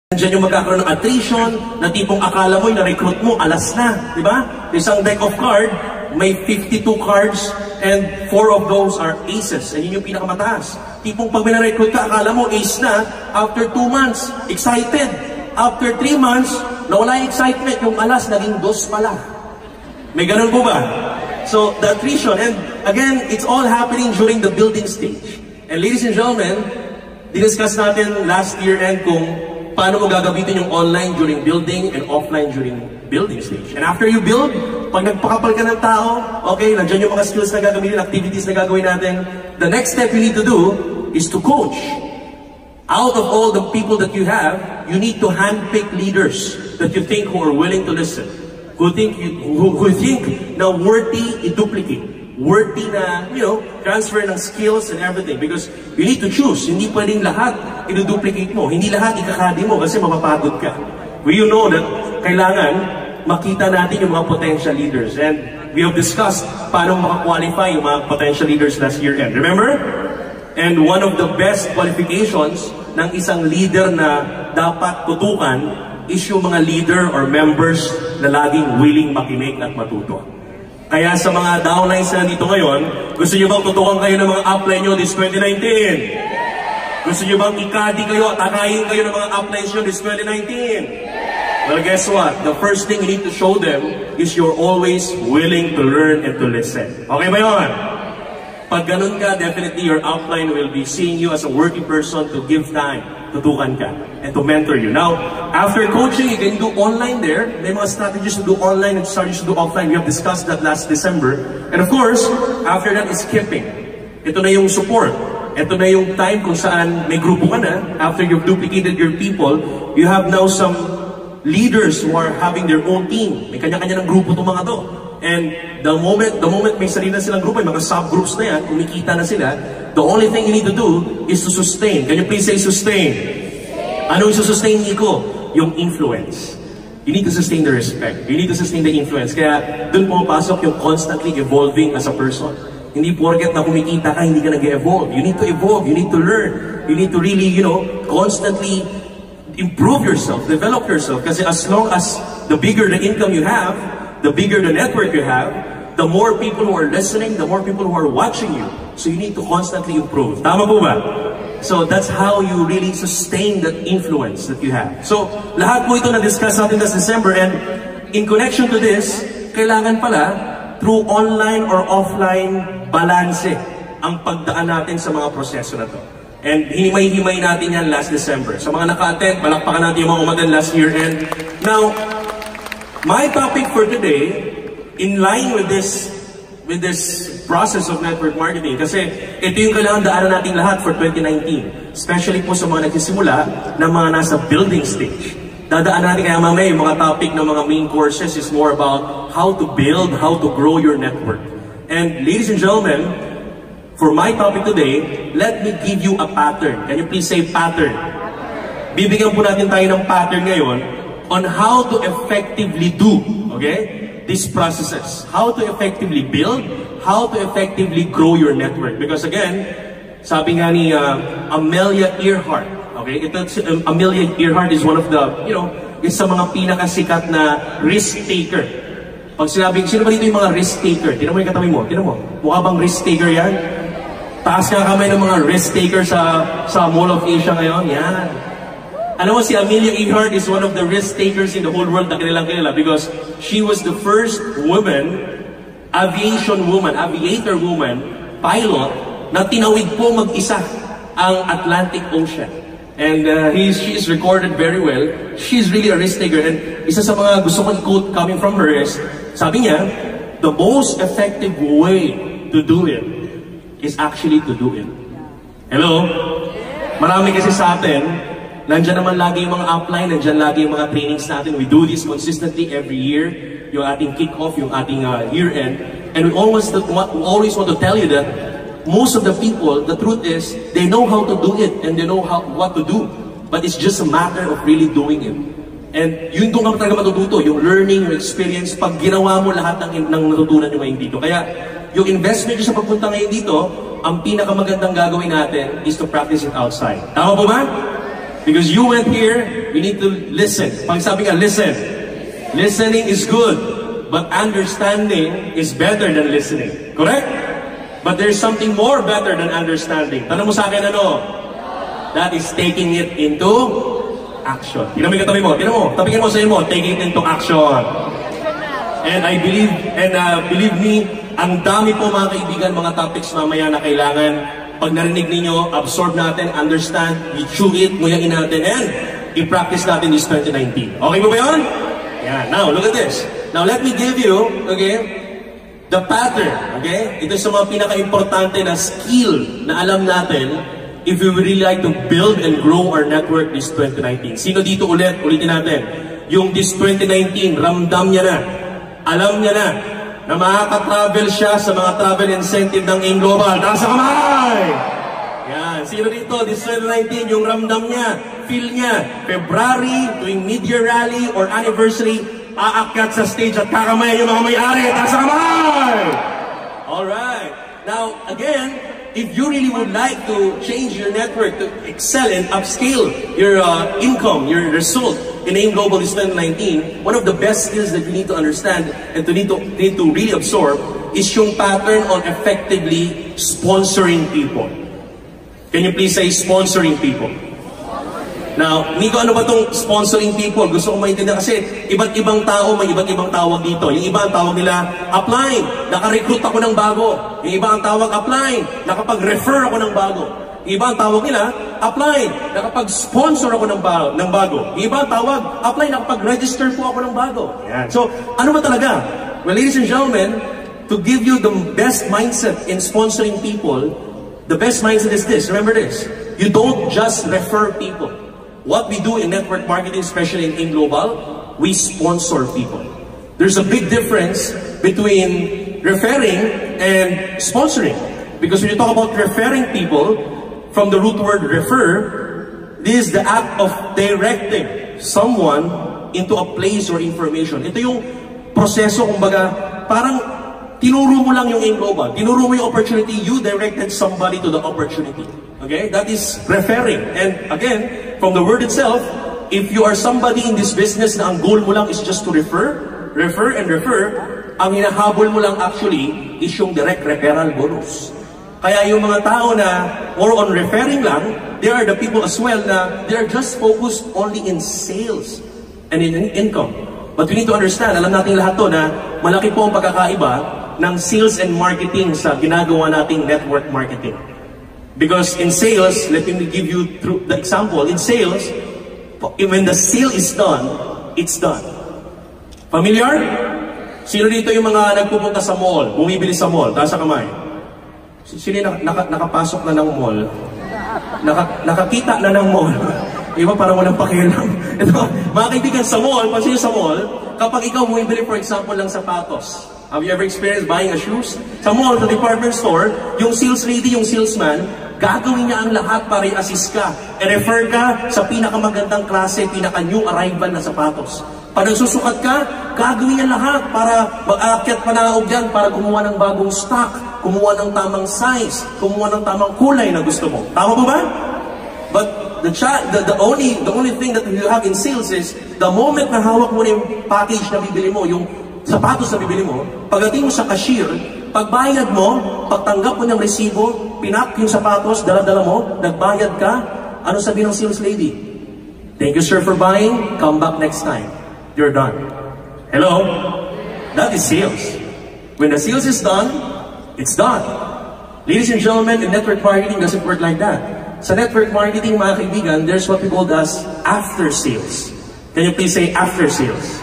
Diyan yung magkakaroon ng attrition, na tipong akala mo yung na-recruit mo, alas na, di ba? Isang deck of card, may 52 cards, and 4 of those are aces, and yun yung pinakamataas. Tipong pag may na-recruit ka, akala mo ace na, after 2 months, excited. After 3 months, nawala yung excitement, yung alas, naging 2 pala. May ganun po ba? So, the attrition, and again, it's all happening during the building stage. And ladies and gentlemen, diniscuss natin last year and kung paano mo gagamitin yung online during building and offline during building stage. And after you build, pag nagpakapal ka ng tao, okay, nandiyan yung mga skills na gagawin, activities na gagawin natin, the next step you need to do is to coach. Out of all the people that you have, you need to handpick leaders that you think who are willing to listen, who think na worthy i-duplicate. Worthy na, transfer ng skills and everything. Because you need to choose. Hindi pwedeng lahat i-duplicate mo. Hindi lahat ikakadi mo kasi mapapagod ka. We know that kailangan makita natin yung mga potential leaders. And we have discussed paano makakwalify yung mga potential leaders last year end. Remember? And one of the best qualifications ng isang leader na dapat tutukan is yung mga leader or members na laging willing makinig at matuto. Kaya sa mga downlines na nandito ngayon, gusto nyo bang tutukan kayo ng mga upline nyo this 2019? Gusto nyo bang ikadi kayo at akayin kayo ng mga uplines nyo this 2019? Well, guess what? The first thing you need to show them is you're always willing to learn and to listen. Okay ba yun? Pag ganun ka, definitely your upline will be seeing you as a worthy person to give time, tutukan ka, and to mentor you. Now, after coaching, you can do online there. May mga strategies to do online and strategies to do offline. We have discussed that last December. And of course, after that is skipping. Ito na yung support. Ito na yung time kung saan may grupo ka na. After you've duplicated your people, you have now some leaders who are having their own team. May kanya-kanya ng grupo itong mga to. And the moment may sarili na silang grupo, may mga subgroups na yan, kumikita na sila, the only thing you need to do is to sustain. Can you please say sustain? Ano yung sustain, Nico? Yung influence. You need to sustain the respect. You need to sustain the influence. Kaya dun pumapasok yung constantly evolving as a person. Hindi porket na kumikita ka, hindi ka nag-evolve. You need to evolve. You need to learn. You need to really, constantly improve yourself, develop yourself. Kasi as long as the bigger the income you have, the bigger the network you have, the more people who are listening, the more people who are watching you. So you need to constantly improve. Tama po ba? So that's how you really sustain that influence that you have. So lahat po ito na-discuss natin this December, and in connection to this, kailangan pala through online or offline balance ang pagdaan natin sa mga proseso na to. And hinimay-himay natin yan last December. Sa mga naka-attend, palakpakan natin yung mga umattend last year. And now, my topic for today, in line with this process of network marketing, kasi ito yung kailangan daanan natin lahat for 2019, especially po sa mga nagsisimula na mga nasa building stage. Dadaan natin kaya mamaya yung mga topic ng mga main courses is more about how to build, how to grow your network. And ladies and gentlemen, for my topic today, let me give you a pattern. Can you please say pattern? Bibigyan po natin tayo ng pattern ngayon on how to effectively do, okay, these processes. How to effectively build, how to effectively grow your network. Because again, sabi nga ni Amelia Earhart, okay, Amelia Earhart is one of the, isa mga pinakasikat na risk taker. Pag sinabi, sino ba dito yung mga risk taker? Tinan mo yung katabi mo, tinan mo. Mukha bang risk taker yan? Taas ka kamay ng mga risk taker sa Mall of Asia ngayon, yan. Alam mo, si Amelia Earhart is one of the risk takers in the whole world na kanilang kilala because she was the first woman, aviator woman, pilot, na tinawid po mag-isa ang Atlantic Ocean. And she is recorded very well. She's really a risk taker. And isa sa mga gusto kong quote coming from her is, sabi niya, the most effective way to do it is actually to do it. Hello? Marami kasi sa atin, nandiyan naman lagi yung mga upline, nandiyan lagi yung mga trainings natin. We do this consistently every year. Yung ating kick-off, yung ating year-end. And we always want to tell you that most of the people, the truth is, they know how to do it and they know what to do. But it's just a matter of really doing it. And yun doon ka talaga matututo, yung learning, yung experience, pag ginawa mo lahat ng natutunan nyo ngayon dito. Kaya yung investment nyo sa pagpunta ngayon dito, ang pinakamagandang gagawin natin is to practice it outside. Tama po ba? Because you went here, you need to listen. Pag sabi nga, listen. Listening is good, but understanding is better than listening. Correct? But there's something more better than understanding. Tanong mo sa akin ano? That is taking it into action. Tingnan mo yung katabi mo. Tingnan mo. Tapikin mo sa iyo mo. Taking it into action. And I believe, believe me, ang dami po mga kaibigan, mga topics mamaya na kailangan pag narinig ninyo, absorb natin, understand, i-chew it, nguyain natin, and i-practice natin this 2019. Okay mo ba yun? Yeah. Now, look at this. Now, let me give you, okay, the pattern, okay? Ito sa mga pinaka-importante na skill na alam natin if we really like to build and grow our network this 2019. Sino dito ulitin natin? Yung this 2019, ramdam niya na, alam niya na makaka-travel siya sa mga travel incentive ng AIM Global. Taas sa kamay! Yan. Sino dito, this 2019, yung ramdam niya, feel niya, February, tuwing mid-year rally or anniversary, aakyat sa stage at kakamayan yung mga may-ari. Taas sa kamay! Alright. Now, again, if you really would like to change your network, to excel and upscale your income, your result in AIM Global this 2019, one of the best skills that you need to understand and need to really absorb is yung pattern on effectively sponsoring people. Can you please say sponsoring people? Now, Nico, ano ba itong sponsoring people? Gusto ko maintindihan kasi iba't ibang tao, may iba't ibang tawag dito. Yung iba ang tawag nila, applying. Naka-recruit ako ng bago. Yung iba ang tawag, applying. Nakapag-refer ako ng bago. Yung iba ang tawag nila, applying. Nakapag-sponsor ako ng bago. Yung iba ang tawag, apply. Nakapag-register po ako ng bago. Yan. So, ano ba talaga? Well, ladies and gentlemen, to give you the best mindset in sponsoring people, the best mindset is this. Remember this. You don't just refer people. What we do in network marketing, especially in AIM Global, we sponsor people. There's a big difference between referring and sponsoring. Because when you talk about referring people, from the root word refer, this is the act of directing someone into a place or information. Ito yung proseso, kumbaga, parang tinuro mo lang yung AIM Global. Tinuro mo yung opportunity, you directed somebody to the opportunity. Okay? That is referring. And again, from the word itself, if you are somebody in this business na ang goal mo lang is just to refer, ang hinahabol mo lang actually is yung direct referral bonus. Kaya yung mga tao na more on referring lang, they are the people as well na they are just focused only in sales and in income. But we need to understand, alam natin lahat to na malaki po ang pagkakaiba ng sales and marketing sa ginagawa nating network marketing. Because in sales, let me give you the example. In sales, when the sale is done, it's done. Familiar? Sino dito yung mga nagpupunta sa mall, bumibili sa mall, taas sa kamay? Sino nakapasok na ng mall? Nakakita na ng mall? Iba parang walang pakialam. Ito, mga kaibigan sa mall, pag sino sa mall, kapag ikaw bumibili for example ng sapatos, have you ever experienced buying a shoes? Sa mall, sa department store, yung sales lady, yung salesman, gagawin niya ang lahat para i-assist ka. I-refer ka sa pinakamagandang klase, pinaka-new arrival na sapatos. Pag nagsusukat ka, gagawin niya lahat para mag-aakyat panaog yan, para kumuha ng bagong stock, kumuha ng tamang size, kumuha ng tamang kulay na gusto mo. Tama po ba? But the only thing that you have in sales is, the moment na hawak mo na yung package na bibili mo, yung sapatos na bibili mo, pagdating mo sa cashier, pagbayad mo, pagtanggap mo ng resibo, pinak yung sapatos, dala-dala mo, nagbayad ka, ano sabihin ng sales lady? Thank you sir for buying, come back next time. You're done. Hello? That is sales. When the sales is done, it's done. Ladies and gentlemen, in network marketing doesn't work like that. Sa network marketing, mga kaibigan, there's what we call as after sales. Can you please say after sales?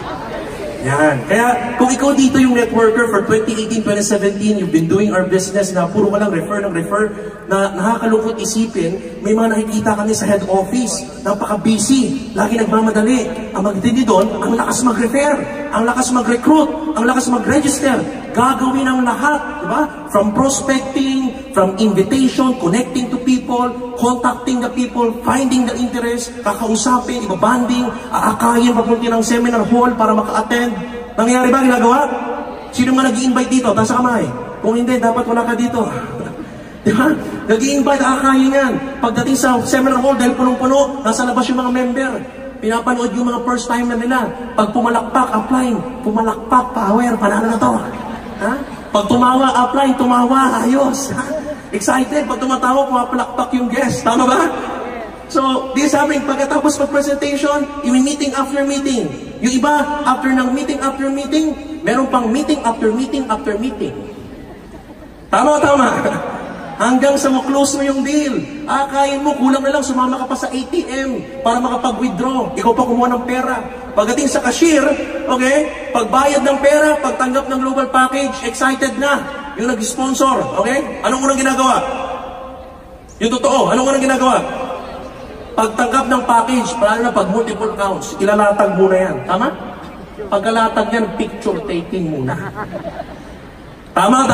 Yan. Kaya kung ikaw dito yung networker for 2018, 2017, you've been doing our business na puro ka lang refer, na nakakalungkot isipin, may mga nakikita kami sa head office, napaka-busy, lagi nagmamadali. Ang magtindi doon, ang lakas mag-refer, ang lakas mag-recruit, ang lakas mag-register. Gagawin ang lahat, di ba? From prospecting, from invitation, connecting to people, contacting the people, finding the interest, kakausapin, ibabanding, aakayin, papunti ng seminar hall para maka-attend. Nangyayari ba ginagawa? Sino nga nag-i-invite dito? Taas sa kamay. Kung hindi, dapat wala ka dito. Di ba? Nag-i-invite, kakain yan. Pagdating sa seminar hall, dahil punong-puno, nasa labas yung mga member. Pinapanood yung mga first time na nila. Pag pumalakpak, apply. Pumalakpak, power, panalo na to. Ha? Pag tumawa, apply, tumawa, ayos. Ha? Excited, pag tumatawa, pumapalakpak yung guest. Tama ba? So, this happening, pagkatapos pag-presentation, yung meeting after meeting. Yung iba, after ng meeting after meeting, meron pang meeting after meeting after meeting. Tama. Hanggang sa mo-close mo yung deal. Akayin mo, kulang na lang, sumama ka pa sa ATM para makapag-withdraw. Ikaw pa kumuha ng pera. Pagdating sa cashier, okay, pagbayad ng pera, pagtanggap ng global package, excited na. Yung nag-sponsor, okay? Anong unang ginagawa? Yung totoo, anong unang ginagawa? Pagtanggap ng package, para na pag multiple accounts, ilalatag muna yan. Tama? Pagkalatag yan, picture taking muna. Tama.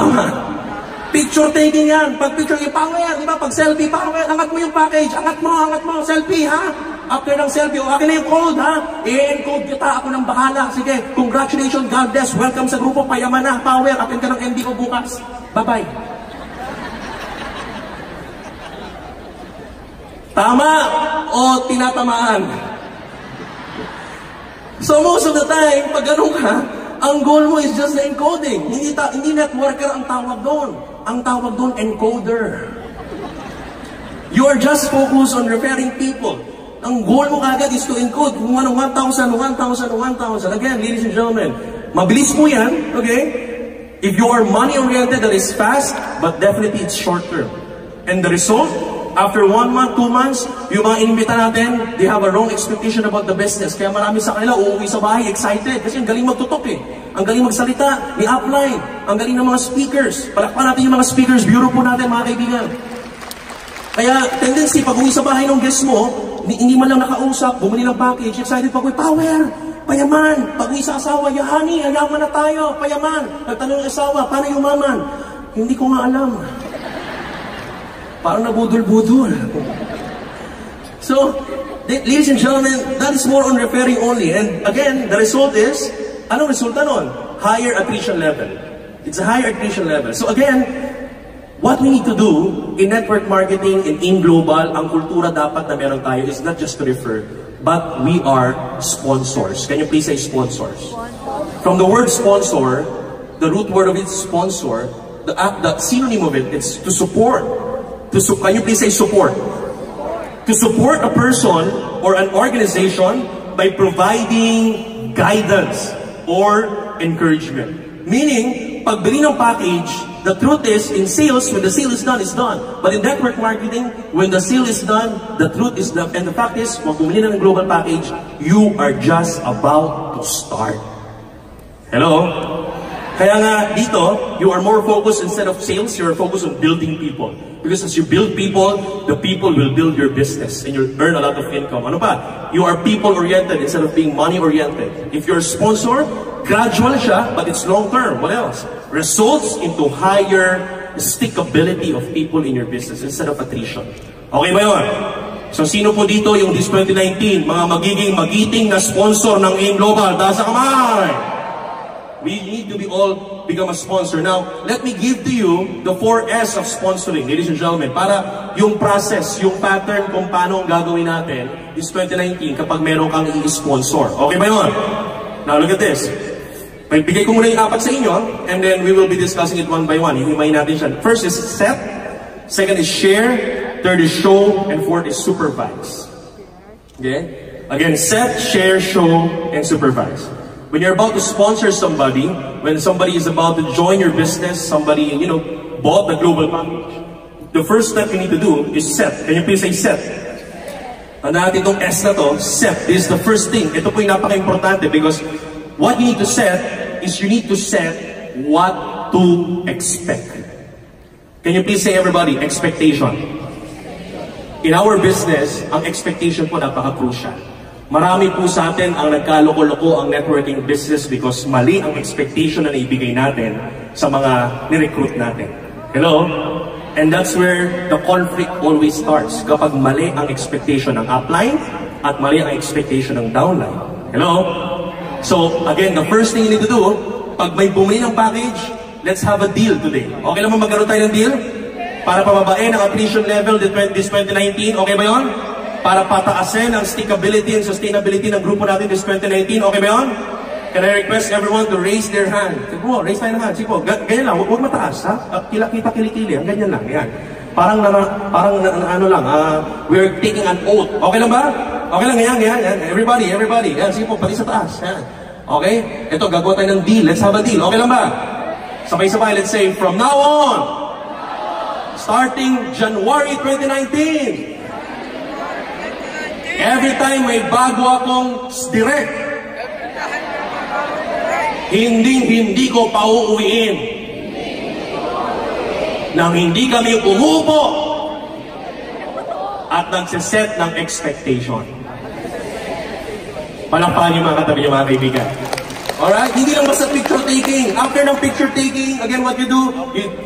Picture taking yan. Pag picture, power, di ba? Pag selfie, power, angat mo yung package, angat mo, selfie, ha? After ng selfie, akin na yung code, ha? I-encode kita, ako nang bahala. Sige, congratulations, God bless, welcome sa grupo, payaman na, power, attend ka ng MD ko bukas. Bye-bye. Tama o tinatamaan? So most of the time, pag ganun ka, ang goal mo is just the encoding. Hindi networker ang tawag doon. Ang tawag doon, encoder. You are just focused on referring people. Ang goal mo kagad is to encode. Kung ano, 1,000. Again, ladies and gentlemen, mabilis po yan, okay? If you are money-oriented, that is fast, but definitely it's short-term. And the result, after 1 month, 2 months, yung mga inimbita natin, they have a wrong expectation about the business. Kaya marami sa kanila, uuwi sa bahay, excited. Kasi ang galing magtutok eh. Ang galing magsalita, ni upline. Ang galing ng mga speakers. Palakpan natin yung mga speakers, bureau po natin, mga kaibigan. Kaya, tendency, pag uwi sa bahay ng guest mo, hindi man lang nakausap, bumili ng package, excited pag uwi, power, payaman. Pag uwi sa asawa, honey, ayaman na tayo, payaman. Nagtanong ng asawa, paano yumaman? Hindi ko nga alam. Parang nabudol-budol. So, ladies and gentlemen, that is more on referring only. And again, the result is, anong resulta nun? Higher attrition level. It's a higher attrition level. So again, what we need to do in network marketing and in global, ang kultura dapat na meron tayo is not just to refer, but we are sponsors. Can you please say sponsors? From the word sponsor, the root word of it is sponsor, the synonym of it is to support. Can you please say support? To support a person or an organization by providing guidance or encouragement. Meaning, pag bili ng package, the truth is, in sales, when the sale is done, it's done. But in network marketing, when the sale is done, the truth is done. And the fact is, kung bumili ng global package, you are just about to start. Hello? Kaya nga dito, you are more focused instead of sales, you are focused on building people. Because as you build people, the people will build your business and you'll earn a lot of income. Ano pa? You are people-oriented instead of being money-oriented. If you're a sponsor, gradual siya, but it's long-term. What else? Results into higher stickability of people in your business instead of attrition. Okay ba yun? So sino po dito yung this 2019, mga magiging magiting na sponsor ng AIM Global? Taas sa kamay! We need to all become a sponsor. Now, let me give to you the 4S of sponsoring, ladies and gentlemen, para yung process, yung pattern kung paano ang gagawin natin is 2019 kapag meron kang i-sponsor. Okay ba yun? Now, look at this. Bigay ko muna yung 4 sa inyo, and then we will be discussing it one by one. Hihimayin natin siya. First is set, second is share, third is show, and fourth is supervise. Okay? Again, set, share, show, and supervise. When you're about to sponsor somebody, when somebody is about to join your business, somebody, bought the global package, the first step you need to do is set. Can you please say set? Ano natin itong S na to, set. This is the first thing. Ito po yung napaka-importante because what you need to set is you need to set what to expect. Can you please say everybody, expectation? In our business, ang expectation po napaka-crucial. Marami po sa atin ang nagkaloko-loko ang networking business because mali ang expectation na naibigay natin sa mga ni-recruit natin. Hello? And that's where the conflict always starts. Kapag mali ang expectation ng upline at mali ang expectation ng downline. Hello? So, again, the first thing you need to do, pag may bumili ng package, let's have a deal today. Okay naman magkaroon tayo ng deal? Para pababain ang attrition level this 2019. Okay ba yun? Para pataasin ang stickability and sustainability ng grupo natin this 2019. Okay ba yun? Can I request everyone to raise their hand? Sige po, raise tayo ng hand. Sige po, ganyan lang, huwag mataas, ha? Kita kilikili, ganyan lang, yan. Parang ano lang, we're taking an oath. Okay lang ba? Okay lang, yan. Everybody. Yan, sige po, pati sa taas. Yan. Okay? Ito, gagawa tayo ng deal. Let's have a deal. Okay lang ba? Sabay-sabay, let's say, from now on, starting January 2019, every time may bago akong direct, hindi ko pauuwiin nang hindi kami umupo at nagsiset ng expectation. Palakpakan yung mga katabi niyo, mga kaibigan. Alright? Hindi lang basta picture taking. After ng picture taking, again, what you do,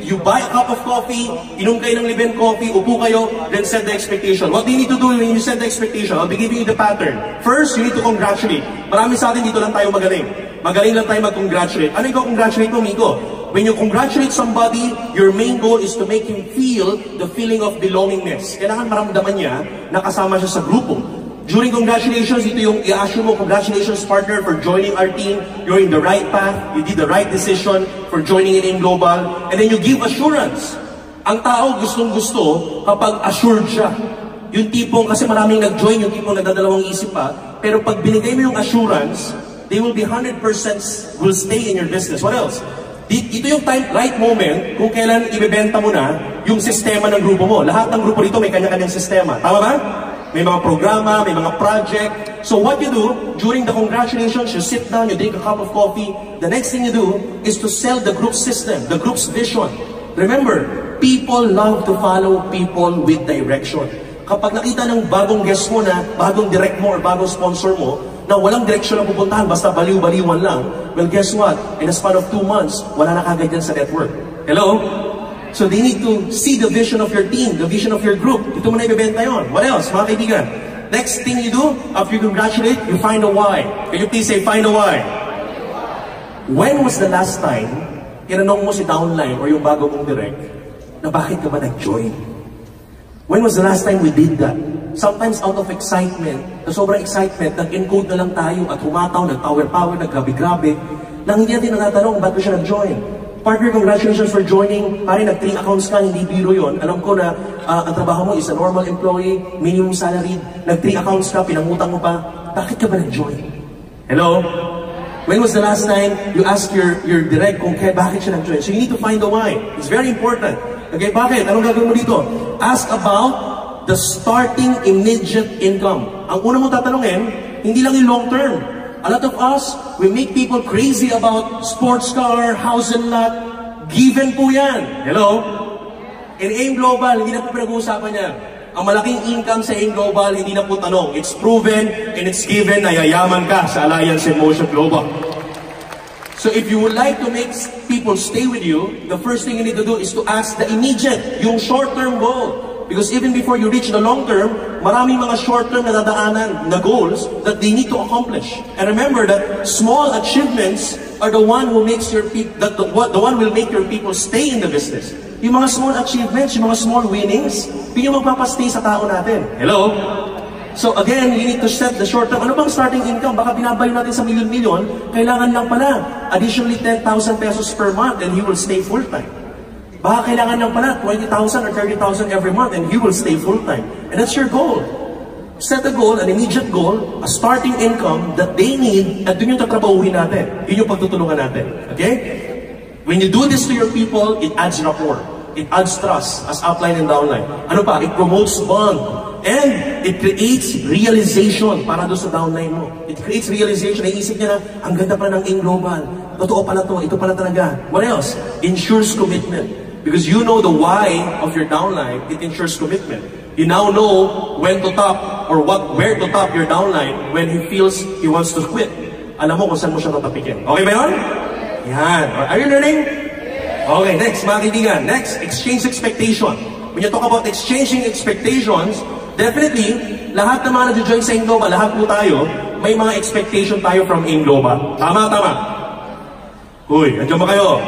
you buy a cup of coffee, inom kayo ng liben coffee, upo kayo, then set the expectation. What do you need to do when you set the expectation? I'll be giving you the pattern. First, you need to congratulate. Marami sa atin dito lang tayo magaling. Magaling lang tayo mag-congratulate. Ano yung congratulate mo, Miko? When you congratulate somebody, your main goal is to make him feel the feeling of belongingness. Kailangan maramdaman niya na kasama siya sa grupo. During congratulations, ito yung i-assure mo, congratulations partner for joining our team. You're in the right path. You did the right decision for joining in Global. And then you give assurance. Ang tao gustong-gusto kapag assured siya. Yung tipong, kasi maraming nag-join, yung tipong nagdadalawang isip pa. Pero pag binigay mo yung assurance, they will be 100% will stay in your business. What else? Ito yung right moment kung kailan ibebenta mo na yung sistema ng grupo mo. Lahat ng grupo dito may kanya-kanyang sistema. Tama ba? May mga programa, may mga project. So what you do, during the congratulations, you sit down, you drink a cup of coffee. The next thing you do is to sell the group system, the group's vision. Remember, people love to follow people with direction. Kapag nakita ng bagong guest mo na, bagong direct mo or bagong sponsor mo, na walang direksyon na pupuntahan, basta baliw-baliwan lang, well, guess what? In a span of 2 months, wala na kagad yan sa network. Hello? So they need to see the vision of your team, the vision of your group. Ito mo na ibebenta yun. What else, mga kaibigan? Next thing you do, after you congratulate, you find a why. Can you please say, find a why? When was the last time, tinanong mo si downline or yung bago mong direct, na bakit ka ba nag-join? When was the last time we did that? Sometimes out of excitement, na sobrang excitement, nag-encode na lang tayo at humataw, nag-power-power, nag-grabe-grabe, nang hindi natin natatanong, ba't ko siya nag-join? Partner, congratulations for joining. Pare, nag-3 accounts ka, hindi biro yun. Alam ko na ang trabaho mo is a normal employee, minimum salary, nag-3 accounts ka, pinangutang mo pa. Bakit ka ba nag-join? Hello? When was the last time you asked your direct kung bakit siya nag-join? So you need to find the why. It's very important. Okay, bakit? Anong gagawin mo dito? Ask about the starting immediate income. Ang una mong tatanungin, hindi lang yung long term. A lot of us, we make people crazy about sports car, house and lot. Given po yan. Hello? In AIM Global, hindi na po pinag-uusapan yan. Ang malaking income sa AIM Global, hindi na po tanong. It's proven and it's given na yayaman ka sa Alliance in Motion Global. So if you would like to make people stay with you, the first thing you need to do is to ask the immediate, yung short-term goal. Because even before you reach the long term, maraming mga short-term na dadaanan na goals that they need to accomplish. And remember that small achievements are the one who makes your people, the one will make your people stay in the business. Yung mga small achievements, yung mga small winnings, yun yung magpapastay sa tao natin. Hello? So again, you need to set the short term. Ano bang starting income? Baka binabayo natin sa milyon-milyon, kailangan lang pala additionally 10,000 pesos per month and he will stay full-time. Baka kailangan lang pala 20,000 or 30,000 every month and you will stay full-time. And that's your goal. Set a goal, an immediate goal, a starting income that they need at dun yung tatrabahuhin natin. Yun yung pagtutulungan natin. Okay? When you do this to your people, it adds rapport. It adds trust, as outlined and downline. Ano pa? It promotes bond. And it creates realization para doon sa downline mo. It creates realization. Naisip niya na, ang ganda pa ng AIM Global. Totoo pala to. Ito pala talaga. What else? Ensures commitment. Because you know the why of your downline, it ensures commitment. You now know when to top or where to top your downline when he feels he wants to quit. Alam mo kung saan mo siya tatapikin. Okay ba yun? Yan. Are you learning? Okay, next, mga kaibigan. Next, exchange expectation. When you talk about exchanging expectations, definitely, lahat ng mga nag-join sa AIM Global, lahat po tayo, may mga expectation tayo from AIM Global. Tama, tama. Uy, nandiyan ba kayo?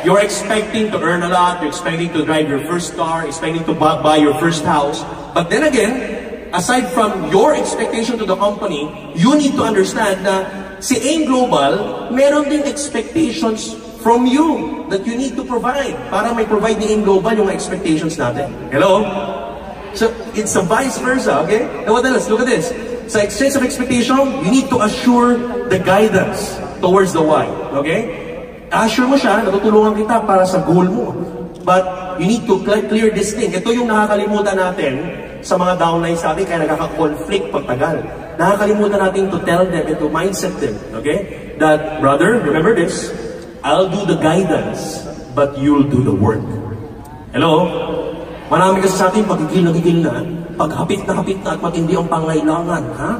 you're expecting to earn a lot, you're expecting to drive your first car, expecting to buy your first house. But then again, aside from your expectation to the company, you need to understand na si AIM Global, meron din expectations from you that you need to provide. Para may provide ni AIM Global yung expectations natin. Hello? So, it's a vice versa, okay? Now what else? Look at this. Sa exchange of expectation, you need to assure the guidance towards the why, okay? Assure mo siya, natutulungan kita para sa goal mo. But you need to clear this thing. Ito yung nakakalimutan natin sa mga downlines natin, kaya nagkaka-conflict pagtagal. Nakakalimutan natin to tell them and to mindset them, okay? That, brother, remember this, I'll do the guidance, but you'll do the work. Hello? Marami kasi sa atin, pagigil na, paghapit na at matindi ang pangailangan, ha?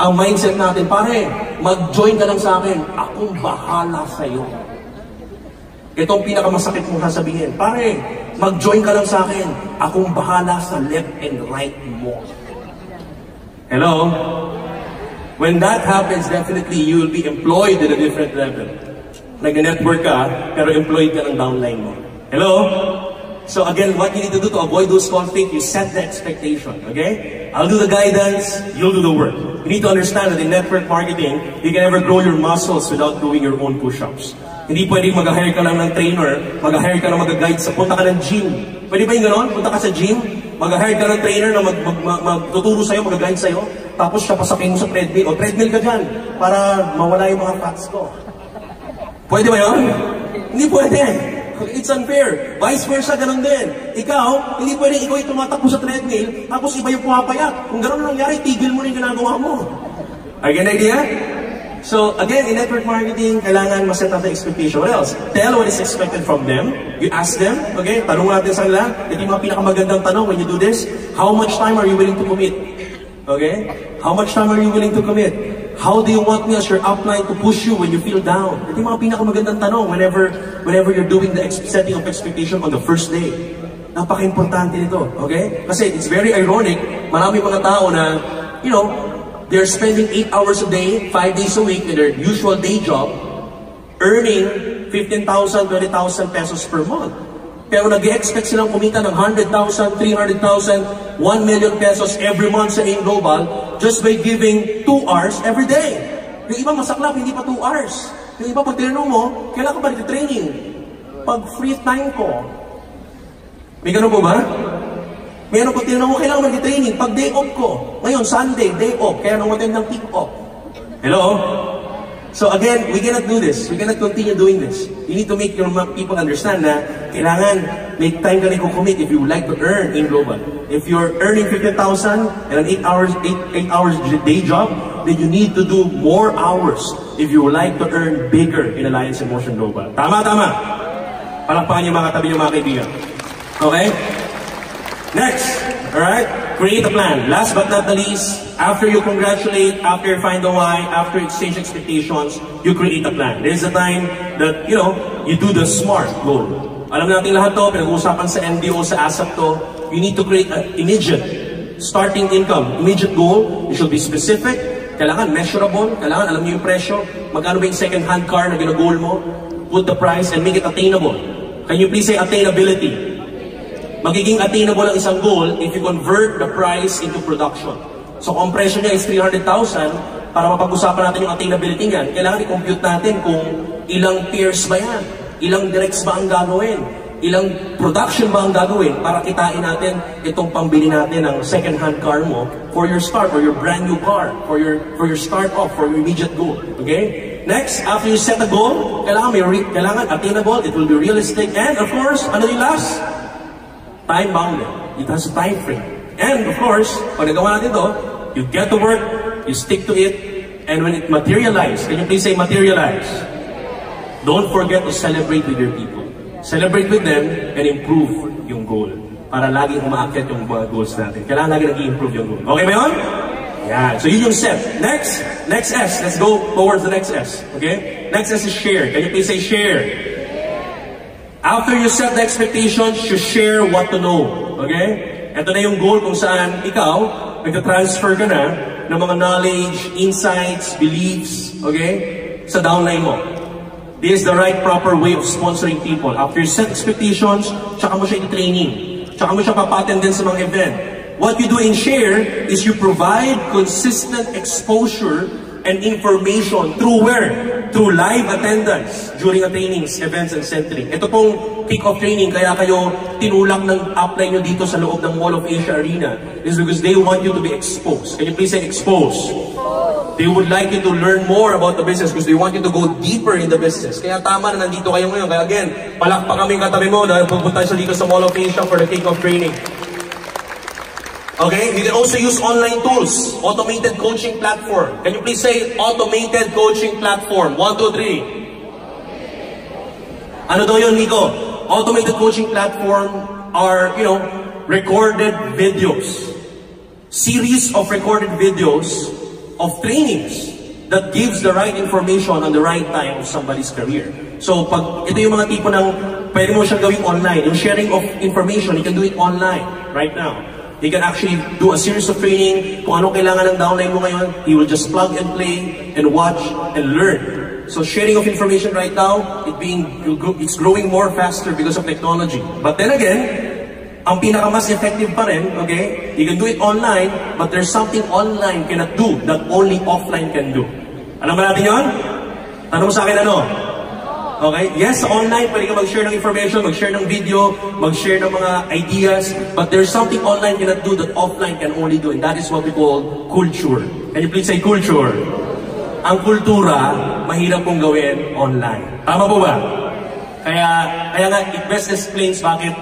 Ang mindset natin, pare, mag-join ka lang sa akin, akong bahala sa'yo. Ito ang pinakamasakit mong sasabihin. Pare, mag-join ka lang sa akin. Akong bahala sa left and right mo. Hello? When that happens, definitely you will be employed at a different level. Nag-network ka, pero employed ka ng downline mo. Hello? So again, what you need to do to avoid those conflicts, you set the expectation, okay? I'll do the guidance, you'll do the work. You need to understand that in network marketing, you can never grow your muscles without doing your own push-ups. Hindi pwedeng mag-hire ka lang ng trainer, mag-hire ka lang mag-guide sa punta ka ng gym. Pwede ba yung gano'n? Punta ka sa gym, mag-hire ka ng trainer na magtuturo sa'yo, mag-guide sa'yo, tapos siya pasakin mo sa treadmill. O treadmill ka dyan para mawala yung mga fats ko. Pwede ba yun? Hindi pwede. It's unfair. Vice versa, ganun din. Ikaw, hindi pwede ikaw yung tumatakbo sa treadmill, tapos iba yung pumapayat. Kung ganun nangyari, tigil mo rin ginagawa mo. Are you get an idea? So, again, in network marketing, kailangan ma-set up the expectation. What else? Tell what is expected from them. You ask them, okay? Tanong natin sa kanila. Ito yung mga pinakamagandang tanong when you do this. How much time are you willing to commit? Okay? How much time are you willing to commit? How do you want me as your upline to push you when you feel down? Ito yung mga pinakamagandang tanong whenever you're doing the setting of expectation on the first day. Napaka-importante nito, okay? Kasi it's very ironic, marami mga tao na, you know, they're spending 8 hours a day, 5 days a week in their usual day job, earning 15,000, 20,000 pesos per month. Pero nag-expect silang kumita ng 100,000, 300,000, 1 million pesos every month sa AIM Global just by giving 2 hours every day. Yung iba masaklap, hindi pa 2 hours. Yung iba pag tinanong mo, kailan ka ba nag-training? Pag free time ko. May ganun po ba? Meron pag tinanong mo, kailan ka mag-training? Pag day off ko. Ngayon, Sunday, day off. Kaya nang attend ng kick-off. Hello? So again, we cannot do this. We cannot continue doing this. You need to make your people understand na kailangan make time ka rin commit if you would like to earn in global. If you're earning 15,000 and an 8 hours day job, then you need to do more hours if you would like to earn bigger in Alliance in Motion Global. Tama, tama. Palakpakan yung mga tabi yung mga kaibigan. Okay? Next, alright? Create a plan. Last but not the least, after you congratulate, after you find the why, after exchange expectations, you create a plan. There's a time that, you know, you do the SMART goal. Alam natin lahat to, pinag-uusapan sa NDO, sa ASAP to, you need to create an immediate starting income. Immediate goal, it should be specific, kailangan measurable, kailangan alam niyo yung presyo, magkano ba yung second-hand car na gina-goal mo, put the price and make it attainable. Can you please say attainability? Magiging attainable ang isang goal if you convert the price into production. So kung presyo niya is 300,000, para mapag-usapan natin yung attainability niyan, kailangan i-compute natin kung ilang pairs ba yan, ilang directs ba ang gagawin, ilang production ba ang gagawin para kitain natin itong pambili natin ng second-hand car mo for your start, or your brand new car, for your start off, for your immediate goal. Okay? Next, after you set a goal, kailangan attainable, it will be realistic, and of course, ano yung last? Time-bounded. It has a time frame. And of course, pag nagawa natin ito, you get to work, you stick to it, and when it materializes, can you please say materialize? Don't forget to celebrate with your people. Celebrate with them and improve yung goal. Para laging umaakyat yung mga goals natin. Kailangan lagi nag-i-improve yung goal. Okay ba yun? Yeah. So yun yung step. Next S. Let's go towards the next S. Okay? Next S is share. Can you please say share? After you set the expectations, you share what to know. Okay? Ito na yung goal kung saan ikaw, nag-transfer ka na ng mga knowledge, insights, beliefs, okay? Sa downline mo. This is the right proper way of sponsoring people. After you set expectations, tsaka mo siya i-training. Tsaka mo siya papaten din sa mga event. What you do in Share is you provide consistent exposure and information through where? Through live attendance during trainings, events, and centering. Ito pong kick-off training, kaya kayo tinulak ng upline nyo dito sa loob ng Mall of Asia Arena is because they want you to be exposed. Can you please say exposed? They would like you to learn more about the business because they want you to go deeper in the business. Kaya tama na nandito kayo ngayon. Kaya again, palakpak kami katabi mo dahil pupunta siya dito sa Mall of Asia for the kick-off training. Okay, you can also use online tools, automated coaching platform. Can you please say automated coaching platform? 1, 2, 3. Ano daw yun, Nico? Automated coaching platform are, recorded videos. Series of recorded videos of trainings that gives the right information on the right time of somebody's career. So, pag ito yung mga tipo ng pwede mo siyang gawing online, yung sharing of information, you can do it online right now. You can actually do a series of training. Kung anong kailangan ng downline mo ngayon, you will just plug and play and watch and learn. So sharing of information right now, it's growing more faster because of technology. But then again, ang pinakamas effective pa rin, okay? You can do it online, but there's something online cannot do that only offline can do. Alam ba natin yun? Tanong mo sa akin ano? Okay? Yes, online, pwede ka mag-share ng information, mag-share ng video, mag-share ng mga ideas, but there's something online cannot do that offline can only do, and that is what we call culture. Can you please say culture? Ang kultura, mahirap pong gawin online. Tama po ba? Kaya nga, it best explains bakit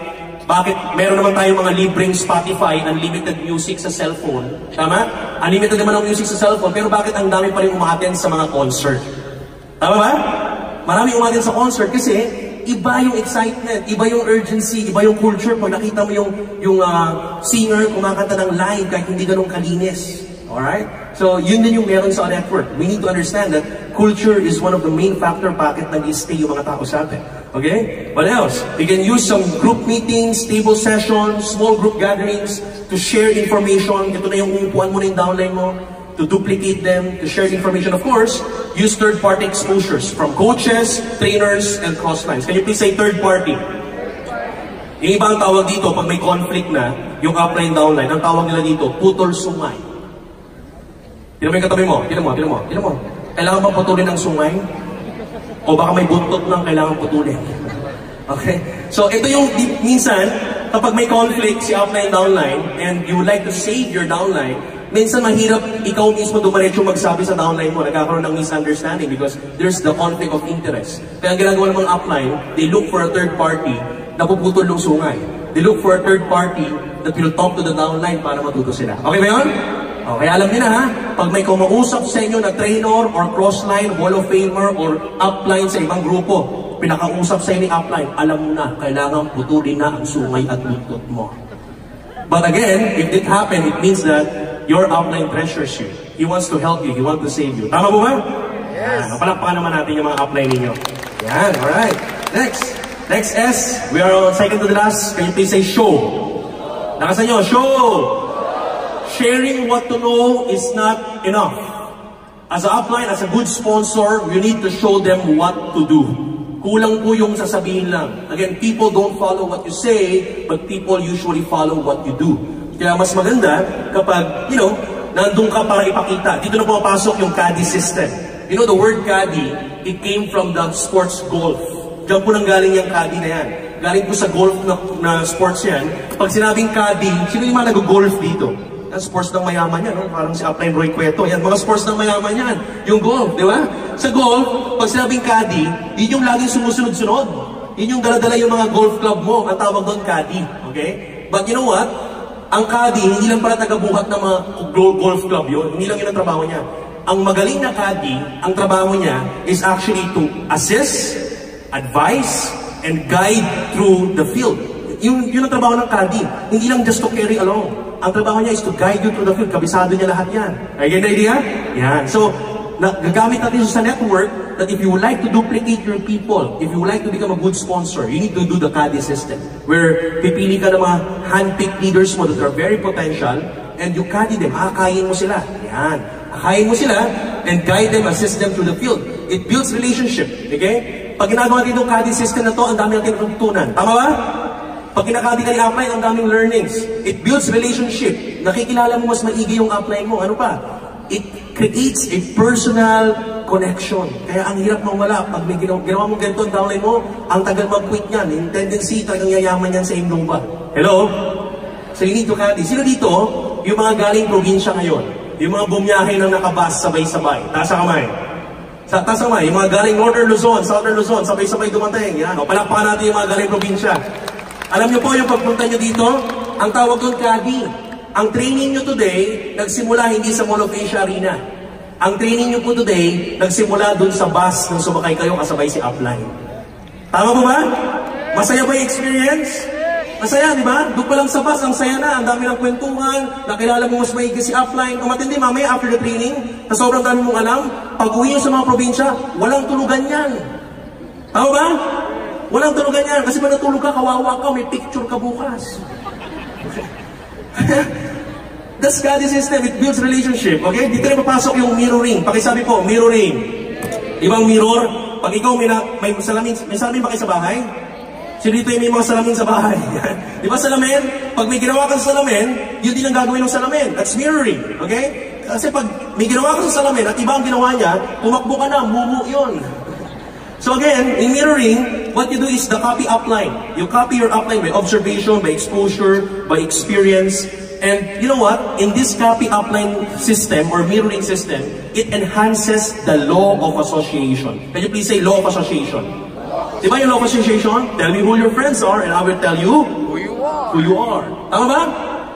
meron naman tayong mga libreng Spotify, unlimited music sa cellphone. Tama? Unlimited naman ang music sa cellphone, pero bakit ang dami pa rin umaten sa mga concert? Tama ba? Marami umatin sa concert kasi iba yung excitement, iba yung urgency, iba yung culture. Pag nakita mo yung singer kumakanta ng live kahit hindi ganun kalinis. Alright? So, yun din yung meron sa network. We need to understand that culture is one of the main factor bakit nag-stay yung mga tao sa atin. Okay? What else? We can use some group meetings, table sessions, small group gatherings to share information. Ito na yung umupuan mo na yung downline mo. To duplicate them, to share information. Of course, use third-party exposures from coaches, trainers, and crosslines. Can you please say third-party? Yung ibang tawag dito, pag may conflict na, yung upline, downline, ang tawag nila dito, putol sungay. Tino mo yung katabi mo? Tino mo. Kailangan ba putulin ang sungay? O baka may buntot ng kailangan putulin? Okay? So, ito yung minsan, kapag may conflict si upline, downline, and you would like to save your downline, minsan mahirap ikaw mismo dumiretso magsabi sa downline mo, nagkakaroon ng misunderstanding because there's the conflict of interest. Kaya ang ginagawa ng mga upline, they look for a third party na puputol ng sungay. They look for a third party that will talk to the downline para matuto sila. Okay ba yun? Okay, alam niyo na ha, pag may kumausap sa inyo na trainer or crossline, Hall of Famer or upline sa ibang grupo, pinakausap sa inyo ni upline, alam mo na, kailangan putulin na ang sungay at buntot mo. But again, if it happened, it means that your upline treasures you. He wants to help you. He wants to save you. Tama po ba? Yes. Palakpakan naman natin yung mga upline ninyo. Yan, alright. Next S, we are on second to the last. Can you please say show? Nakasan nyo, show! Sharing what to know is not enough. As an upline, as a good sponsor, you need to show them what to do. Kulang po yung sasabihin lang. Again, people don't follow what you say, but people usually follow what you do. Kaya mas maganda kapag, nandun ka para ipakita. Dito na pumapasok yung caddy system. The word caddy, it came from the sports golf. Diyan po nang galing yung caddy na yan. Galing po sa golf na sports yan. Pag sinabing caddy, sino yung mga nag-golf dito? Yan, sports ng mayaman yan, no? Parang si Upline Roy Cueto. Yan, mga sports ng mayaman yan. Yung golf, di ba? Sa golf, pag sinabing caddy, yun yung laging sumusunod-sunod. Yun yung dala-dala yung mga golf club mo. Ang tawag doon, caddy. Okay? But you know what? Ang caddy, hindi lang pala tagabuhat ng mga golf club yun. Hindi lang yun ang trabaho niya. Ang magaling na caddy, ang trabaho niya is actually to assist, advise, and guide through the field. Yun ang trabaho ng caddy. Hindi lang just to carry along. Ang trabaho niya is to guide you through the field. Kabisado niya lahat yan. Ay, ganda idea? Yan. So, gagamit natin sa network that if you would like to duplicate your people, if you would like to become a good sponsor, you need to do the caddy system. Where pipili ka ng mga hand-picked leaders mo that are very potential and you caddy them. Akayin mo sila. Yan. Akayin mo sila and guide them, assist them through the field. It builds relationship. Okay? Pag ginagawa dito yung CADI system na to, ang dami natin natutunan. Tama ba? Pag kinakadi ka ni upline, ang daming learnings. It builds relationship. Nakikilala mo mas maigi yung upline mo. Ano pa? It creates a personal connection. Kaya ang hirap mawala. Pag may ginawa mo ganito ang downline mo, ang tagal mag-quit niyan. Yung tendency, talagang yayaman yan sa inyong pa. Hello? So you need to CADI. Sino dito? Yung mga galing probinsya ngayon. Yung mga bumiyahe ng nakabas sabay-sabay. Taas ang kamay. Taas ang kamay. Yung mga galing Northern Luzon, Southern Luzon, sabay-sabay dumating. Yan. Palakpakan natin yung mga galing probinsya. Alam niyo po, yung pagpunta niyo dito, ang tawag doon CADI. Ang training niyo today, nagsimula hindi sa Mall of Asia Arena. Ang training niyo po today, nagsimula doon sa bus nung sumakay kayo kasabay si upline. Tama po ba? Masaya ba yung experience? Masaya, di ba? Doon pa lang sa bus, ang saya na. Ang dami ng kwentuhan, nakilala mo mas maigi si upline. Kung matindi, mamaya after the training, na sobrang dami mong alam, pag uwi niyo sa mga probinsya, walang tulugan yan. Tama ba? Walang tulugan yan. Kasi pag natulog ka, kawawa ka, may picture ka bukas. That's CADI system. It builds relationship. Okay? Dito na papasok yung mirroring. Pakisabi po, mirroring. Ibang mirror. Pag ikaw may salamin ba kayo sa bahay? Sino dito yung may mga salamin sa bahay? Di ba salamin? Pag may ginawa ka sa salamin, yun din ang gagawin ng salamin. That's mirroring. Okay? Kasi pag may ginawa ka sa salamin at iba ang ginawa niya, tumakbo ka na, mumu yun. So again, in mirroring, what you do is the copy upline. You copy your upline by observation, by exposure, by experience. And you know what? In this copy upline system or mirroring system, it enhances the law of association. Can you please say law of association? Diba yung law of association? Tell me who your friends are and I will tell you who you are. Tama ba?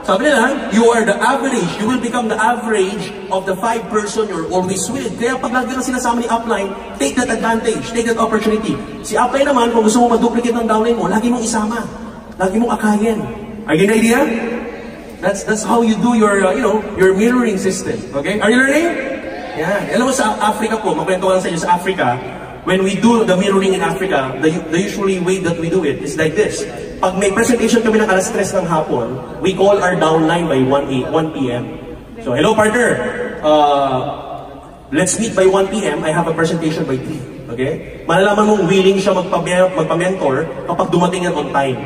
Sabi nila, you are the average. You will become the average of the 5 person you're always with. Kaya pag lagi na sinasama ni upline, take that advantage, take that opportunity. Si upline naman, kung gusto mo ma-duplicate ng downline mo, lagi mong isama. Lagi mong akayin. Are you getting the idea? That's how you do your, your mirroring system. Okay? Are you learning? Yeah. Alam mo sa Africa po, makwento ko lang sa inyo sa Africa, when we do the mirroring in Africa, the usually way that we do it is like this. Pag may presentation kami ng alas 3 ng hapon, we call our downline by 1 p.m. So, hello partner, let's meet by 1 p.m. I have a presentation by 3. Okay? Malalaman mong willing siya magpa-mentor kapag dumating yan on time.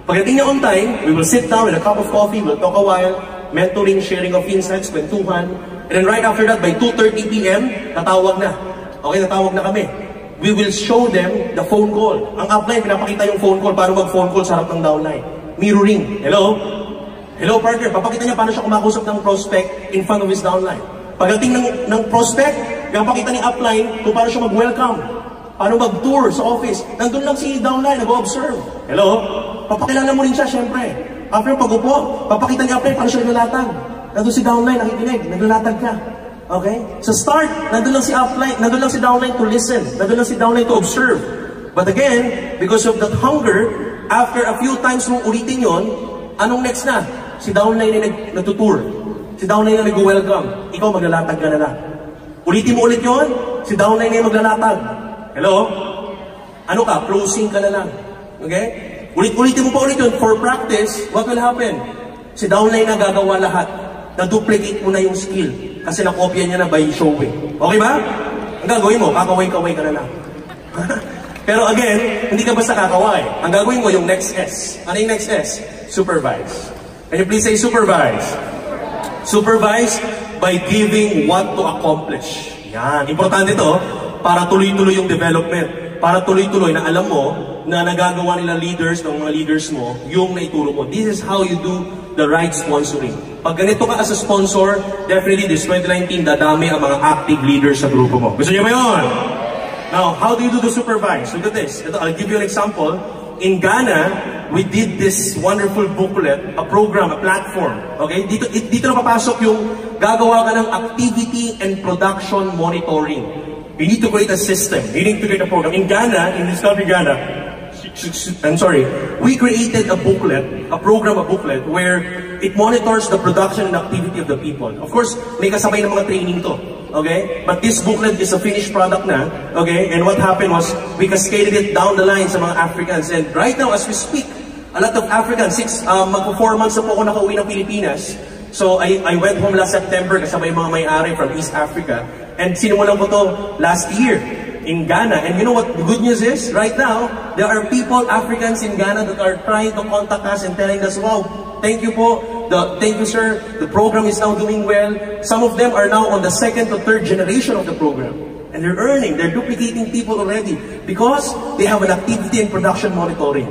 Pagdating niya on time, we will sit down with a cup of coffee, we'll talk a while, mentoring, sharing of insights, kwentuhan, and then right after that, by 2:30 p.m., natawag na. Okay, natawag na kami. We will show them the phone call. Ang upline, pinapakita yung phone call, paano mag-phone call sa harap ng downline. Mirroring. Hello? Hello, partner. Papakita niya paano siya kumakusap ng prospect in front of his downline. Pagdating ng prospect, pinapakita ni upline kung paano siya mag-welcome. Paano mag-tour sa office. Nandun lang si downline, nag-observe. Hello? Papakilala mo rin siya, syempre. After pag-upo, papakita ni upline paano siya naglalatag. Nandun si downline, nakikinig, naglalatag ka. Okay? Sa start, nandun lang si upline, nandun lang si downline to listen. Nandun lang si downline to observe. But again, because of that hunger, after a few times mong ulitin yon, anong next na? Si downline na nagtutour. Si downline na nag-welcome. Ikaw maglalatag ka na lang. Ulitin mo ulit yon, si downline na maglalatag. Hello? Ano ka? Closing ka na lang. Okay? Ulitin mo pa ulit yun. For practice, what will happen? Si downline na gagawa lahat. Na-duplicate mo na yung skill. Kasi nakopya niya na by showing. Okay ba? Ang gagawin mo, kakaway-kaway ka na lang. Pero again, hindi ka basta kakaway. Ang gagawin mo yung next S. Ano yung next S? Supervise. Can you please say supervise? Supervise by giving what to accomplish. Yan. Importante ito para tuloy-tuloy yung development. Para tuloy-tuloy na alam mo na nagagawa nila leaders ng mga leaders mo yung naituro mo. This is how you do the right sponsoring. Pag ganito ka as a sponsor, definitely this 2019, dadami ang mga active leaders sa grupo mo. Gusto niyo ba yun? Now, how do you do the supervise? Look at this. I'll give you an example. In Ghana, we did this wonderful booklet, a program, a platform. Okay? Dito na papasok yung gagawa ka ng activity and production monitoring. You need to create a system. You need to create a program. In Ghana, in this country, Ghana, we created a booklet, a booklet, where it monitors the production and activity of the people. Of course, may kasabay ng mga training to. Okay? But this booklet is a finished product na. Okay? And what happened was, we cascaded it down the line sa mga Africans. And right now, as we speak, a lot of Africans, magpo 4 months na po ako nakauwi ng Pilipinas. So, I went home last September kasabay mga may-ari from East Africa. And sinimulan ko to last year. in Ghana. And you know what the good news is? Right now, there are people, Africans in Ghana, that are trying to contact us and telling us, wow, thank you po, thank you sir, the program is now doing well. Some of them are now on the 2nd to 3rd generation of the program. And they're earning, they're duplicating people already because they have an activity and production monitoring.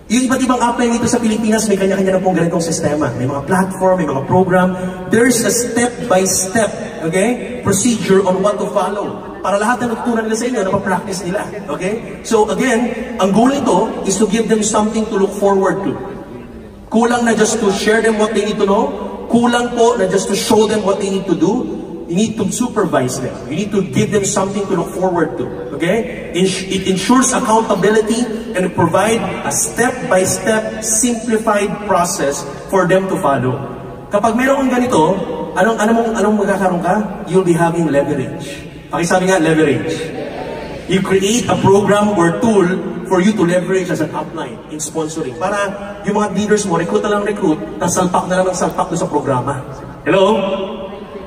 Yung iba't ibang upline dito sa Pilipinas, may kanya-kanya na pong ganitong sistema. May mga platform, may mga program. There's a step-by-step, okay, procedure on what to follow. Para lahat na natutunan nila sa inyo, napapractice nila. Okay? So again, ang goal nito is to give them something to look forward to. Kulang na just to share them what they need to know. Kulang po na just to show them what they need to do. You need to supervise them. You need to give them something to look forward to. Okay? It ensures accountability and provide a step-by-step, simplified process for them to follow. Kapag meron kang ganito, anong magkakaroon ka? You'll be having leverage. Pakisabi nga, leverage. You create a program or tool for you to leverage as an upline in sponsoring. Para yung mga leaders mo, recruit na lang recruit, tapos salpak na lang ng salpak doon sa programa. Hello?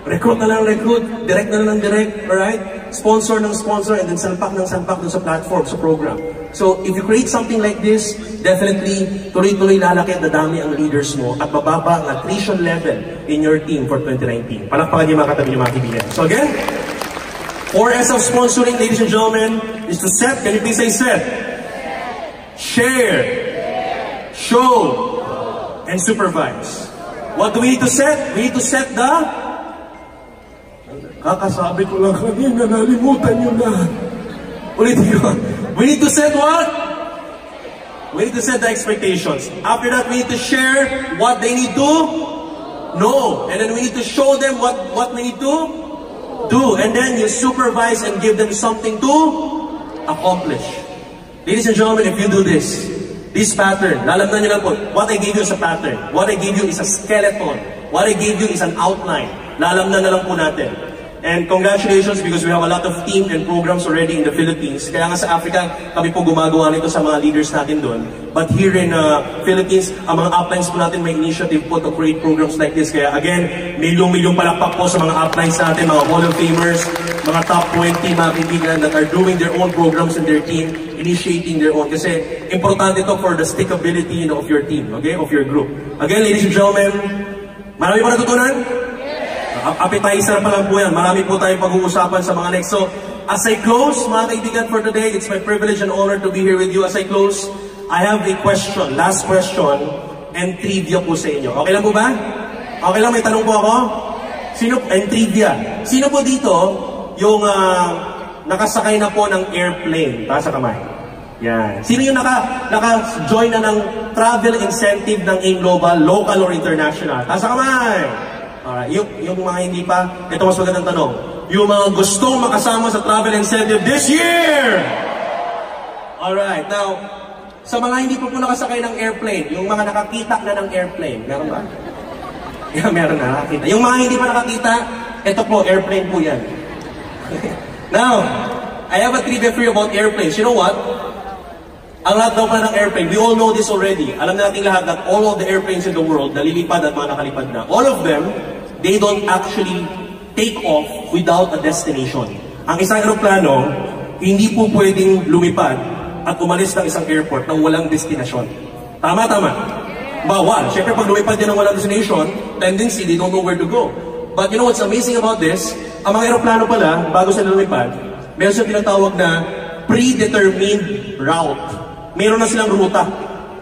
Recruit na lang recruit, direct na lang direct, alright? Sponsor ng sponsor, and then salpak ng salpak doon sa platform, sa program. So, if you create something like this, definitely, tuloy-tuloy lalaki at dadami ang leaders mo at bababa ang attrition level in your team for 2019. Palakpakan niyo mga katabi niyo mga kaibigan. So again, 4S of sponsoring, ladies and gentlemen, is to set. Can you please say set? Share, show, and supervise. What do we need to set? We need to set the... Kakasabi ko lang kanina, nalimutan nyo na. Ulitin ko. We need to set what? We need to set the expectations. After that, we need to share what they need to know. And then we need to show them what we need to do. And then you supervise and give them something to accomplish. Ladies and gentlemen, if you do this pattern, lalamnan nyo lang po, what I gave you is a pattern. What I gave you is a skeleton. What I gave you is an outline. Lalamnan na lang po natin. And congratulations because we have a lot of team and programs already in the Philippines. Kaya nga sa Africa, kami po gumagawa nito sa mga leaders natin doon. But here in Philippines, ang mga uplines po natin may initiative po to create programs like this. Kaya again, milyong-milyong palakpak po sa mga uplines natin, mga Hall of Famers, mga top 20 mga kaibigan that are doing their own programs in their team, initiating their own. Kasi importante ito for the stickability of your team, okay, of your group. Again, ladies and gentlemen, marami pa natutunan? Appetizer pa lang po yan. Marami po tayong pag-uusapan sa mga next. So, as I close, mga kaibigan, for today, it's my privilege and honor to be here with you. As I close, I have a question, last question, and trivia po sa inyo. Okay lang po ba? Okay lang, may tanong po ako? And trivia. Sino po dito yung nakasakay na po ng airplane? Taas sa kamay. Yan. Sino yung naka-join na ng travel incentive ng AIM Global, local or international? Taas sa kamay. Alright, yung mga hindi pa, ito mas magandang tanong. Yung mga gustong makasama sa travel incentive this year! Alright, now, sa mga hindi po nakasakay ng airplane, yung mga nakakita na ng airplane, meron ba? Yeah, meron na, nakakita. Yung mga hindi pa nakakita, ito po, airplane po yan. Now, I have a trivia for you about airplanes. You know what? Ang lahat daw pa ng airplane, we all know this already. Alam natin lahat that all of the airplanes in the world, nalilipad at mga nakalipad na, all of them, they don't actually take off without a destination. Ang isang aeroplano, hindi po pwedeng lumipad at umalis ng isang airport nang walang destinasyon. Tama. Bawal. Siyempre, pag lumipad yan ng walang destination, tendency, they don't know where to go. But you know what's amazing about this? Ang mga aeroplano pala, bago sila lumipad, meron silang tinatawag na predetermined route. Meron na silang ruta.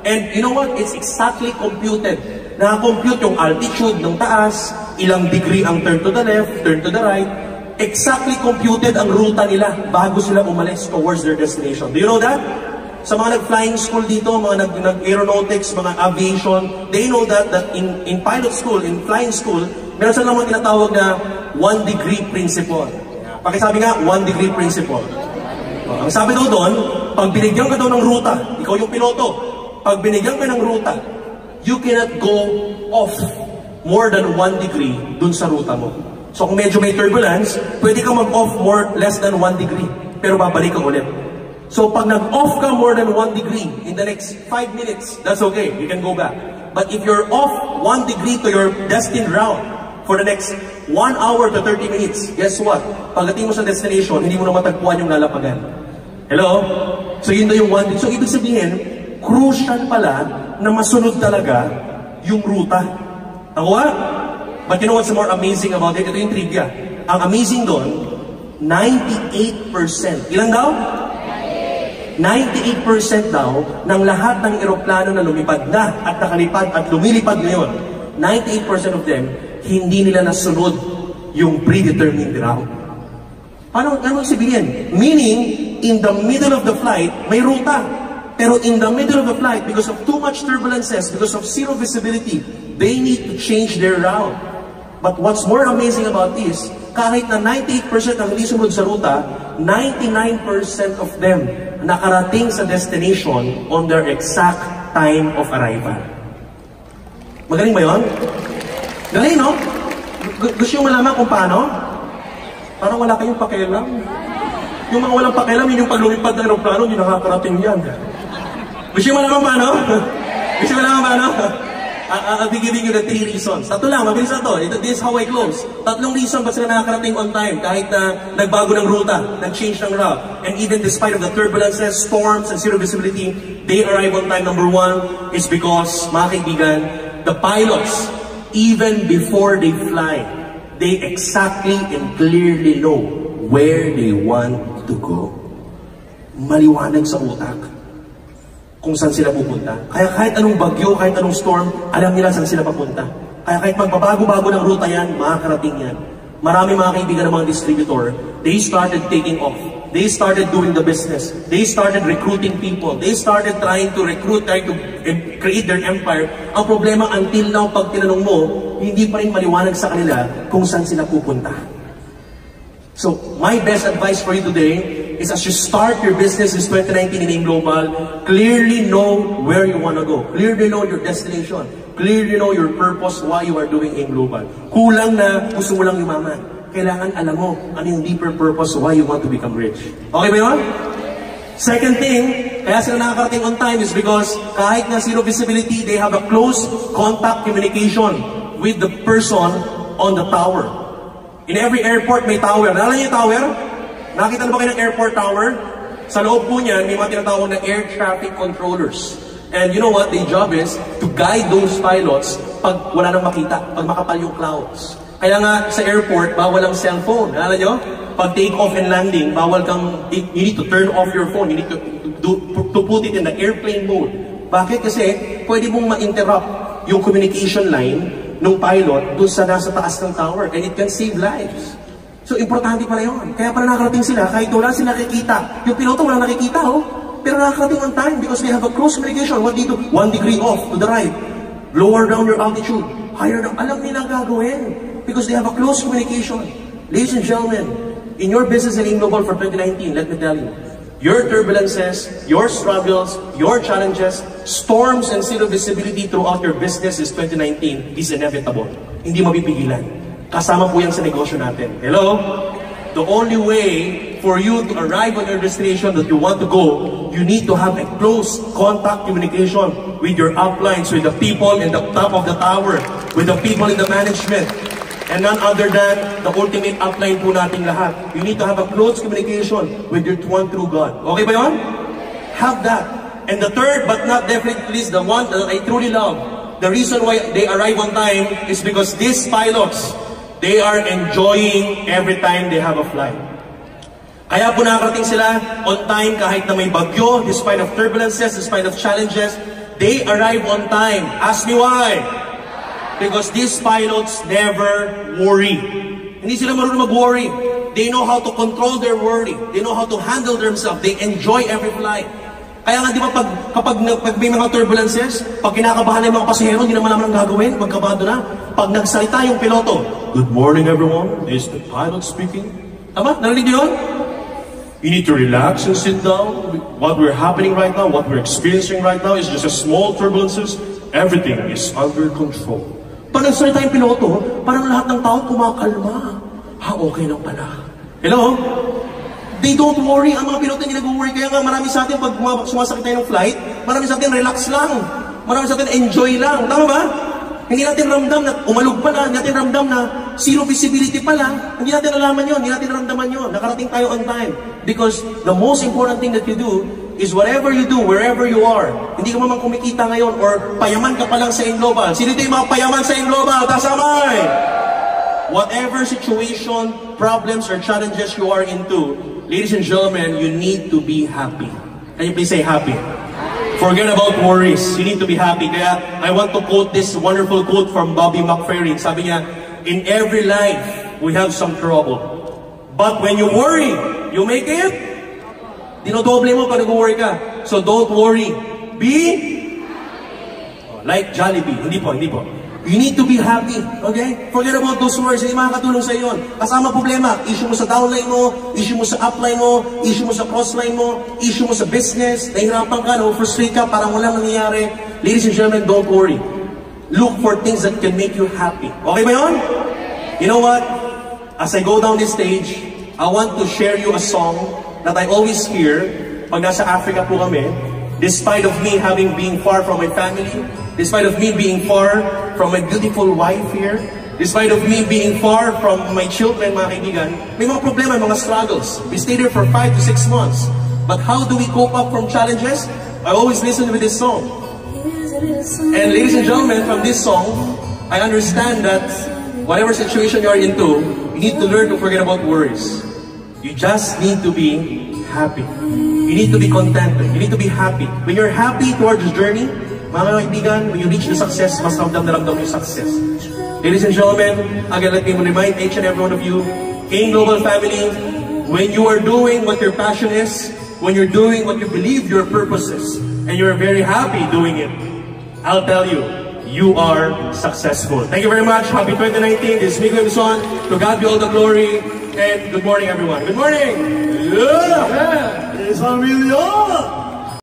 And you know what? It's exactly computed. Naka-compute yung altitude ng taas, ilang degree ang turn to the left, turn to the right. Exactly computed ang ruta nila bago sila umalis towards their destination. Do you know that? Sa mga nag-flying school dito, mga nag-aeronautics, mga aviation, they know that in pilot school, in flying school, meron silang mga tinatawag na 1 degree principle. Pakisabi nga, 1 degree principle. Ang sabi daw doon, pag binigyan ka daw ng ruta, ikaw yung piloto, pag binigyan ka ng ruta, you cannot go off more than 1 degree dun sa ruta mo. So kung medyo may turbulence, pwede ka mag-off less than 1 degree, pero babalik ka ulit. So pag nag-off ka more than 1 degree in the next 5 minutes, that's okay, you can go back. But if you're off 1 degree to your destined route for the next 1 hour to 30 minutes. Guess what? Pagdating mo sa destination, hindi mo na matagpuan yung lalapagan. Hello? So yun na yung one thing. So ibig sabihin, crucial pala na masunod talaga yung ruta. Nakuha? But you know what's more amazing about it? Ito yung trivia. Ang amazing doon, 98%. Ilan daw? 98% daw ng lahat ng eroplano na lumipad na at nakalipad at lumilipad ngayon, 98% of them, hindi nila nasunod yung predetermined route. Paano sabihin? Meaning, in the middle of the flight, may ruta. Pero in the middle of the flight, because of too much turbulences, because of zero visibility, they need to change their route. But what's more amazing about this, kahit na 98% ang hindi sumunod sa ruta, 99% of them nakarating sa destination on their exact time of arrival. Magaling ba yun? Galing, no? Gusto yung malaman kung paano? Parang wala kayong pakialam. Yung mga walang pakialam, yun yung paglumipad ng aeroplano, yung nakakarating yan. Gusto yung malaman paano? Gusto yung malaman paano? I'll be giving you the 3 reasons. Tatlo lang, mabilis na to. This is how I close. Tatlong reason ba sila nakakarating on time kahit na nagbago ng ruta, nag-change ng route. And even despite of the turbulences, storms, and zero visibility, they arrive on time. Number 1 is because, mga kaibigan, the pilots, even before they fly, they exactly and clearly know where they want to go. Maliwanag sa utak kung saan sila pupunta. Kaya kahit anong bagyo, kahit anong storm, alam nila saan sila papunta. Kaya kahit magbabago-bago ng ruta yan, makakarating yan. Marami mga kaibigan ng mga distributor, they started taking off. They started doing the business. They started recruiting people. They started trying to recruit, trying to create their empire. Ang problema, until now, pag tinanong mo, hindi pa rin maliwanag sa kanila kung saan sila pupunta. So, my best advice for you today is as you start your business in 2019 in AIM Global, clearly know where you want to go. Clearly know your destination. Clearly know your purpose, why you are doing AIM Global. Kulang na gusto mo lang yumaman. Kailangan alam mo ano yung deeper purpose, why you want to become rich. Okay ba yun? Second thing, kaya sila nakakarating on time is because kahit na zero visibility, they have a close contact communication with the person on the tower. In every airport may tower. Nalala niyo yung tower? Nakita na ba kayo ng airport tower? Sa loob po niyan, may mga tinatawag na air traffic controllers. And you know what? Their job is to guide those pilots pag wala nang makita, pag makapal yung clouds. Kaya nga sa airport, bawal ang cellphone. Nalala nyo? Pag take off and landing, bawal kang, you need to turn off your phone. You need to put it in the airplane mode. Bakit? Kasi pwede mong ma-interrupt yung communication line ng pilot dun sa nasa taas ng tower. And it can save lives. So, importante pala yun. Kaya pala nakarating sila, kahit wala sila nakikita. Yung piloto wala nakikita, oh. Pero nakarating on time because they have a close communication. What do you do? 1 degree off to the right. Lower down your altitude. Higher down. Alam nila gagawin. Because they have a close communication. Ladies and gentlemen, in your business in AIM Global for 2019, let me tell you, your turbulences, your struggles, your challenges, storms and zero visibility throughout your business is 2019 is inevitable. Hindi mapipigilan. Kasama po yan sa negosyo natin. Hello? The only way for you to arrive on your destination that you want to go, you need to have a close contact communication with your uplines, with the people in the top of the tower, with the people in the management, and none other than the ultimate upline po nating lahat. You need to have a close communication with your one true God. Okay ba yun? Have that. And the third, but not definitely least, the one that I truly love, the reason why they arrive on time is because these pilots, they are enjoying every time they have a flight. Kaya po nakarating sila on time kahit na may bagyo, despite of turbulences, despite of challenges, they arrive on time. Ask me why? Because these pilots never worry. Hindi sila marunong mag-worry. They know how to control their worry. They know how to handle themselves. They enjoy every flight. Kaya nga di ba kapag may mga turbulences, pag kinakabahan ng mga pasahero, hindi naman naman ang gagawin, magkabado na. Pag nagsalita yung piloto, "Good morning everyone, this is the pilot speaking." Tama? Narinig niyo yun? You need to relax and sit down. What we're happening right now, what we're experiencing right now is just a small turbulences. Everything is under control. Pag nagsalita yung piloto, parang lahat ng tao kumakalma. Ha, okay lang pala. Hello? They don't worry. Ang mga piloto hindi nag-worry. Kaya nga marami sa atin, pag sumasakit tayo ng flight, marami sa atin relax lang. Marami sa atin enjoy lang. Tama ba? Hindi natin ramdam na umalog pala, hindi natin ramdam na zero visibility pala, hindi natin alaman yun, hindi natin ramdaman yun. Nakarating tayo on time. Because the most important thing that you do is whatever you do, wherever you are. Hindi ka man kumikita ngayon or payaman ka pa lang sa Inglobal. Sino ito yung mga payaman sa Inglobal? Tasamay! Whatever situation, problems, or challenges you are into, ladies and gentlemen, you need to be happy. Can you please say happy? Forget about worries. You need to be happy. Kaya I want to quote this wonderful quote from Bobby McFerrin. Sabi niya, in every life, we have some trouble. But when you worry, you make it. Dinodoble mo pag nag-worry ka. So don't worry. Be like Jollibee. Hindi po, hindi po. You need to be happy, okay? Forget about those words, hindi makakatulong sa iyo. Kasama problema, issue mo sa downline mo, issue mo sa upline mo, issue mo sa crossline mo, issue mo sa business, nahihirapan ka, frustrate ka, parang walang nangyayari. Ladies and gentlemen, don't worry. Look for things that can make you happy. Okay ba yun? You know what? As I go down this stage, I want to share you a song that I always hear pag nasa Africa po kami, despite of me having been far from my family, despite of me being far from my beautiful wife here, despite of me being far from my children, mga kaibigan, may mga problema, mga struggles. We stayed there for 5 to 6 months. But how do we cope up from challenges? I always listen with this song. And ladies and gentlemen, from this song, I understand that whatever situation you are into, you need to learn to forget about worries. You just need to be happy. You need to be contented. You need to be happy. When you're happy towards the journey, mga kaibigan, when you reach the success, mas ramdam na ramdam yung success. Ladies and gentlemen, again, let me remind each and every one of you, King Global family, when you are doing what your passion is, when you're doing what you believe your purpose is, and you're very happy doing it, I'll tell you, you are successful. Thank you very much. Happy 2019. This is Miguel Emson. To God be all the glory. And good morning, everyone. Good morning. Yeah. It's a million.